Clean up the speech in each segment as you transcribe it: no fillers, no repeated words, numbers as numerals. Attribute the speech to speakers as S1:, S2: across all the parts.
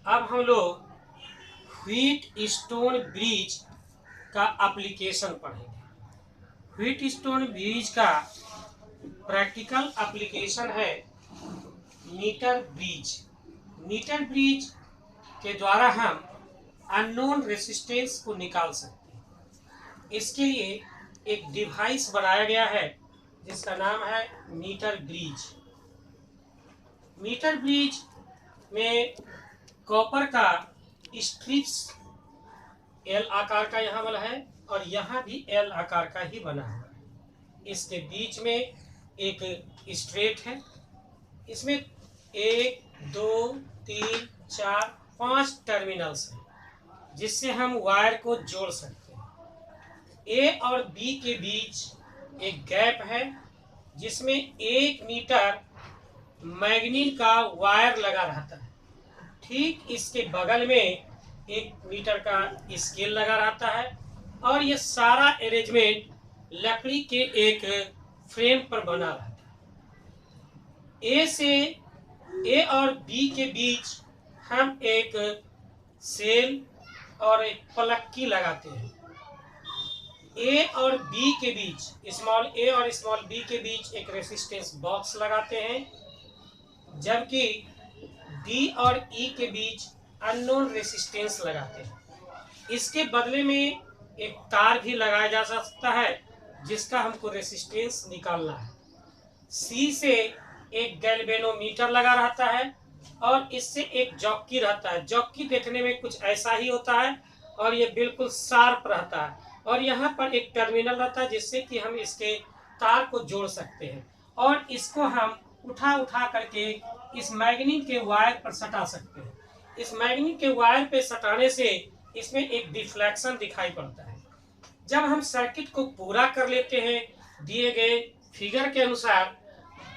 S1: अब हम लोग व्हीट स्टोन ब्रिज का एप्लीकेशन पढ़ेंगे। व्हीट स्टोन ब्रिज का प्रैक्टिकल एप्लीकेशन है मीटर ब्रिज। मीटर ब्रिज के द्वारा हम अननोन रेसिस्टेंस को निकाल सकते हैं। इसके लिए एक डिवाइस बनाया गया है जिसका नाम है मीटर ब्रिज। मीटर ब्रिज में कॉपर का स्ट्रिप्स एल आकार का यहाँ वाला है और यहाँ भी एल आकार का ही बना हुआ है। इसके बीच में एक स्ट्रेट है। इसमें 1 2 3 4 5 टर्मिनल्स हैं जिससे हम वायर को जोड़ सकते हैं। ए और बी के बीच एक गैप है जिसमें 1 मीटर मैग्नीन का वायर लगा रहता है। ठीक इसके बगल में 1 मीटर का स्केल लगा रहता है और ये सारा अरेंजमेंट लकड़ी के एक फ्रेम पर बना रहता है। ए और बी के बीच हम एक सेल और एक पलक्की लगाते हैं। ए और बी के बीच स्मॉल ए और स्मॉल बी के बीच एक रेसिस्टेंस बॉक्स लगाते हैं, जबकि डी और ई के बीच अननोन रेसिस्टेंस लगाते हैं। इसके बदले में एक तार भी लगाया जा सकता है जिसका हमको रेसिस्टेंस निकालना है। सी से एक गैल्वेनोमीटर लगा रहता है और इससे एक जॉकी रहता है। जॉकी देखने में कुछ ऐसा ही होता है और ये बिल्कुल शार्प रहता है और यहाँ पर एक टर्मिनल रहता है जिससे कि हम इसके तार को जोड़ सकते हैं और इसको हम उठा उठा करके इस मैग्नीन के वायर पर सटा सकते हैं। इस मैग्नीन के वायर पे सटाने से इसमें एक डिफ्लेक्शन दिखाई पड़ता है। जब हम सर्किट को पूरा कर लेते हैं दिए गए फिगर के अनुसार,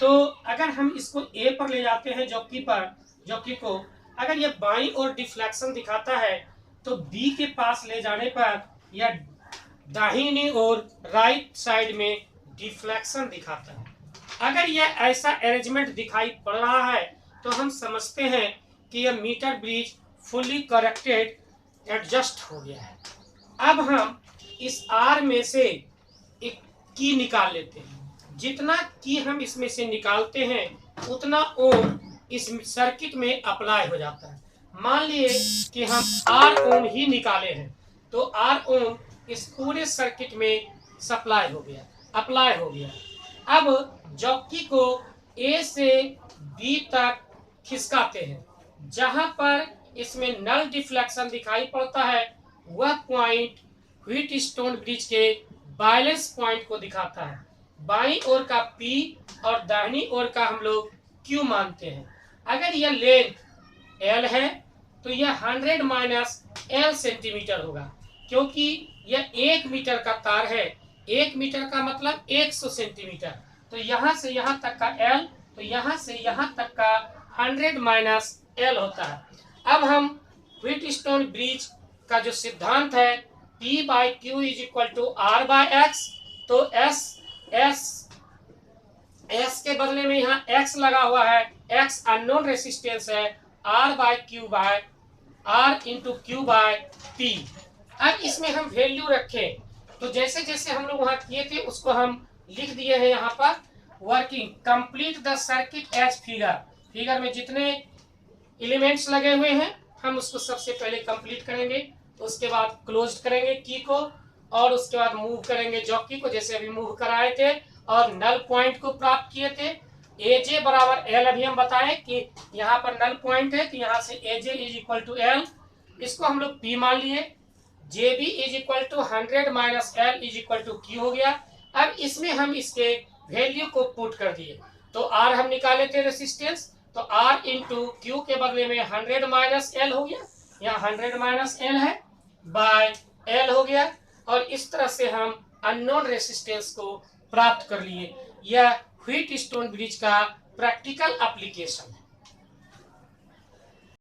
S1: तो अगर हम इसको ए पर ले जाते हैं जॉकी को अगर ये बाईं ओर डिफ्लेक्शन दिखाता है तो बी के पास ले जाने पर यह दाहिनी ओर राइट साइड में डिफ्लेक्शन दिखाता है। अगर यह ऐसा अरेंजमेंट दिखाई पड़ रहा है तो हम समझते हैं कि यह meter bridge fully corrected adjust हो गया है। अब हम इस आर में से एक की निकाल लेते हैं। जितना की हम इसमें से निकालते हैं उतना ओम इस सर्किट में अप्लाई हो जाता है। मान लिए कि हम आर ओम ही निकाले हैं तो आर ओम इस पूरे सर्किट में अप्लाई हो गया। अब जॉकी को ए से बी तक खिसकाते हैं। जहां पर इसमें नल डिफ्लेक्शन दिखाई पड़ता है वह पॉइंट व्हीट स्टोन ब्रिज के बैलेंस पॉइंट को दिखाता है। बाईं ओर का P और दाहिनी ओर का हम लोग Q मानते हैं। अगर यह लेंथ L है तो यह 100 माइनस L सेंटीमीटर होगा, क्योंकि यह 1 मीटर का तार है। 1 मीटर का मतलब 100 सेंटीमीटर, तो यहाँ से यहाँ तक का L, तो यहाँ से यहाँ तक का 100 माइनस L होता है। अब हम व्हीट स्टोन ब्रिज का जो सिद्धांत है P by Q is equal to R by X, तो S के बदले में यहाँ X लगा हुआ है। X अननोन रेसिस्टेंस है। R by Q by R into Q by P। अब इसमें हम वैल्यू रखें तो जैसे जैसे हम लोग वहां किए थे उसको हम लिख दिए हैं यहाँ पर। Working complete the circuit as figure में जितने एलिमेंट्स लगे हुए हैं हम उसको सबसे पहले कंप्लीट करेंगे, उसके बाद क्लोज करेंगे की को और उसके बाद मूव करेंगे जॉकी को जैसे अभी मूव कराए थे और नल पॉइंट को प्राप्त किए थे। एजे बराबर एल, अभी हम बताएं कि यहाँ पर नल पॉइंट है तो यहाँ से AJ is equal to L, इसको हम लोग पी मान लिए। J B is equal to 100 minus L is equal to Q हो गया। अब इसमें हम इसके वैल्यू को पुट कर दिए तो आर हम निकाले थे रेसिस्टेंस, तो आर इंटू क्यू के बदले में 100 माइनस एल हो गया, यहाँ 100 माइनस एल है बाय एल हो गया और इस तरह से हम अननोन रेसिस्टेंस को प्राप्त कर लिए। यह व्हीट स्टोन ब्रिज का प्रैक्टिकल एप्लीकेशन।